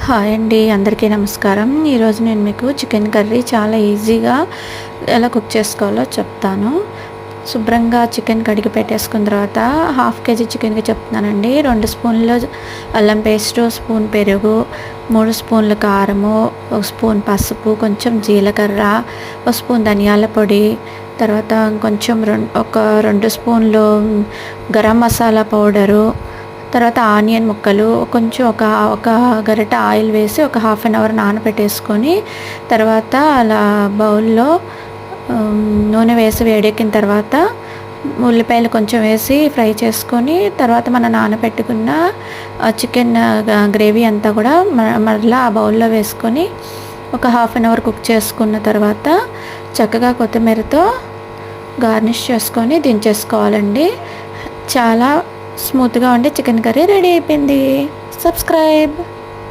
Hi అండి, అందరికీ నమస్కారం. ఈరోజు నేను మీకు చికెన్ కర్రీ చాలా ఈజీగా ఎలా కుక్ చేసుకోవాలో చెప్తాను. శుభ్రంగా చికెన్ కడిగి పెట్టేసుకున్న తర్వాత హాఫ్ కేజీ చికెన్కి చెప్తున్నానండి. 2 స్పూన్లు అల్లం పేస్టు, స్పూన్ పెరుగు, 3 స్పూన్లు కారము, 1 స్పూన్ పసుపు, కొంచెం జీలకర్ర, 1 స్పూన్ ధనియాల పొడి, తర్వాత కొంచెం ఒక 2 స్పూన్లు గరం మసాలా పౌడరు, తర్వాత ఆనియన్ ముక్కలు, కొంచెం ఒక గరిటె ఆయిల్ వేసి ఒక హాఫ్ అన్ అవర్ నానబెట్టేసుకొని, తర్వాత అలా బౌల్లో నూనె వేసి వేడెక్కిన తర్వాత ఉల్లిపాయలు కొంచెం వేసి ఫ్రై చేసుకొని, తర్వాత మనం నానబెట్టుకున్న చికెన్ గ్రేవీ అంతా కూడా మరలా ఆ బౌల్లో వేసుకొని ఒక హాఫ్ అన్ అవర్ కుక్ చేసుకున్న తర్వాత చక్కగా కొత్తిమీరతో గార్నిష్ చేసుకొని దించేసుకోవాలండి. చాలా స్మూత్గా ఉండే చికెన్ కర్రీ రెడీ అయిపోయింది. సబ్స్క్రైబ్.